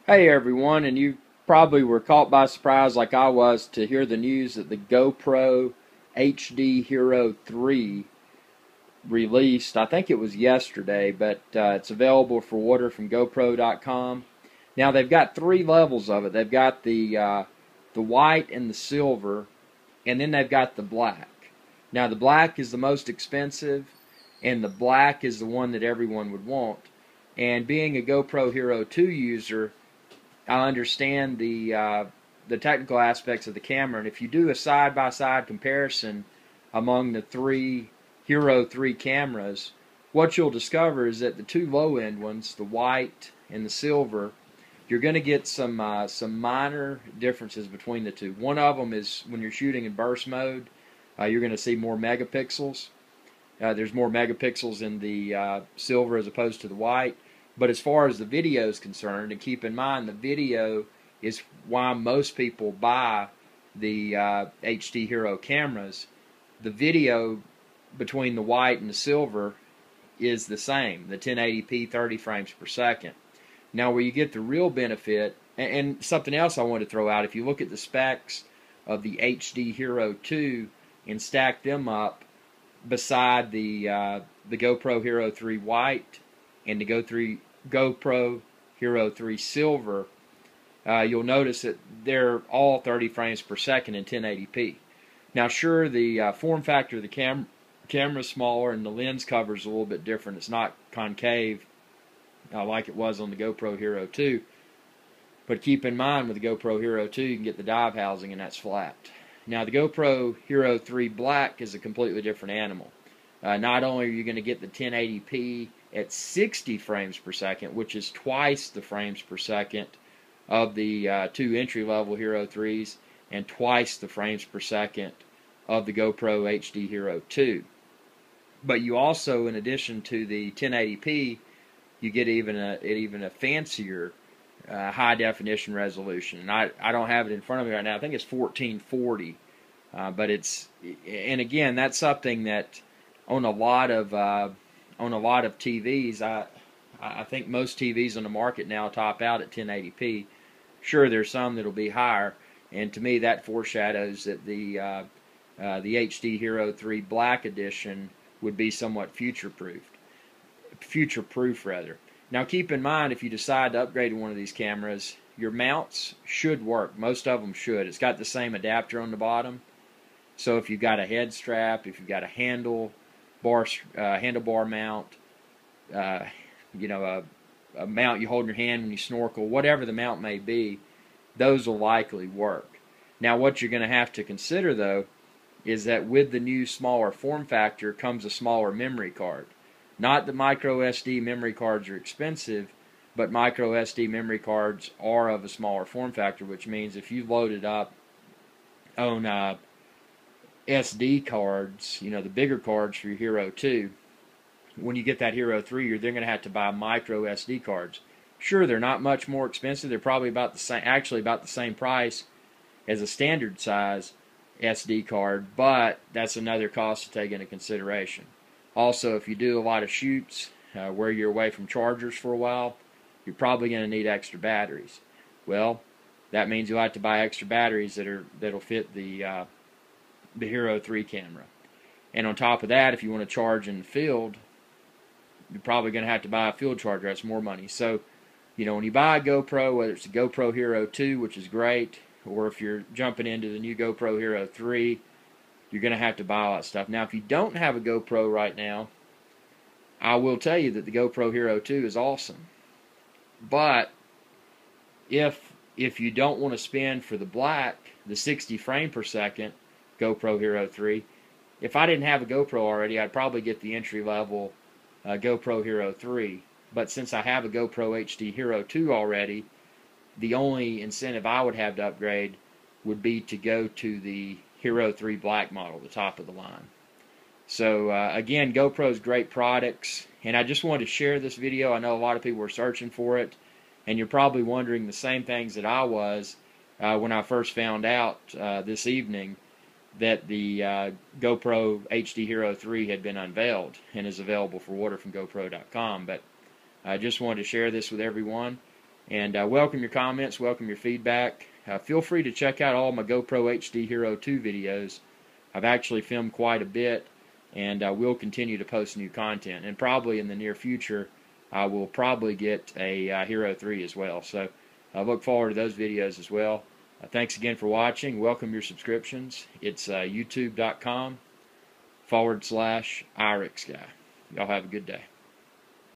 Hey everyone, and you probably were caught by surprise like I was to hear the news that the GoPro HD Hero 3 released. I think it was yesterday, but it's available for order from GoPro.com. Now they've got three levels of it. They've got the white and the silver, and then they've got the black. Now the black is the most expensive, and the black is the one that everyone would want. And being a GoPro Hero 2 user, I understand the technical aspects of the camera, and if you do a side-by-side comparison among the three Hero 3 cameras, what you'll discover is that the two low-end ones, the white and the silver, you're going to get some minor differences between the two. One of them is when you're shooting in burst mode, you're going to see more megapixels. There's more megapixels in the silver as opposed to the white. But as far as the video is concerned, and keep in mind the video is why most people buy the HD Hero cameras, the video between the white and the silver is the same, the 1080p 30 frames per second. Now where you get the real benefit, and something else I want to throw out, if you look at the specs of the HD Hero 2 and stack them up beside the GoPro Hero 3 White and the GoPro Hero 3 Silver, you'll notice that they're all 30 frames per second in 1080p. Now sure, the form factor of the camera is smaller and the lens cover is a little bit different. It's not concave like it was on the GoPro Hero 2. But keep in mind with the GoPro Hero 2 you can get the dive housing and that's flat. Now the GoPro Hero 3 Black is a completely different animal. Not only are you going to get the 1080p at 60 frames per second, which is twice the frames per second of the two entry-level Hero 3s and twice the frames per second of the GoPro HD Hero 2. But you also, in addition to the 1080p, you get even a fancier high-definition resolution. And I don't have it in front of me right now. I think it's 1440. But it's, and again, that's something that on a lot of TVs, I think most TVs on the market now top out at 1080p. Sure, there's some that'll be higher, and to me that foreshadows that the HD Hero 3 Black Edition would be somewhat future-proof rather. Now keep in mind, if you decide to upgrade to one of these cameras, your mounts should work. Most of them should. It's got the same adapter on the bottom. So if you've got a head strap, if you've got a handlebar mount, a mount you hold in your hand when you snorkel, whatever the mount may be, those will likely work. Now what you're going to have to consider though is that with the new smaller form factor comes a smaller memory card. Not that micro SD memory cards are expensive, but micro SD memory cards are of a smaller form factor, which means if you load it up on SD cards, the bigger cards for your Hero 2, when you get that Hero 3, you're then going to have to buy micro SD cards. Sure, they're not much more expensive. They're probably about the same, actually about the same price as a standard size SD card, but that's another cost to take into consideration. Also, if you do a lot of shoots where you're away from chargers for a while, you're probably going to need extra batteries. Well, that means you'll have to buy extra batteries that'll fit the Hero 3 camera. And on top of that, if you want to charge in the field, you're probably going to have to buy a field charger. That's more money. So, when you buy a GoPro, whether it's a GoPro Hero 2, which is great, or if you're jumping into the new GoPro Hero 3, you're going to have to buy all that stuff. Now, if you don't have a GoPro right now, I will tell you that the GoPro Hero 2 is awesome. But if you don't want to spend for the black, the 60 frame per second GoPro Hero 3, if I didn't have a GoPro already, I'd probably get the entry-level GoPro Hero 3. But since I have a GoPro HD Hero 2 already, the only incentive I would have to upgrade would be to go to the Hero 3 Black model, the top of the line. So again, GoPro's great products, and I just wanted to share this video. I know a lot of people were searching for it, and you're probably wondering the same things that I was when I first found out this evening that the GoPro HD Hero 3 had been unveiled and is available for order from GoPro.com. But I just wanted to share this with everyone. And welcome your comments, welcome your feedback. Feel free to check out all my GoPro HD Hero 2 videos. I've actually filmed quite a bit, and I will continue to post new content. And probably in the near future, I will probably get a Hero 3 as well. So I look forward to those videos as well. Thanks again for watching. Welcome your subscriptions. It's youtube.com/IrixGuy. Y'all have a good day.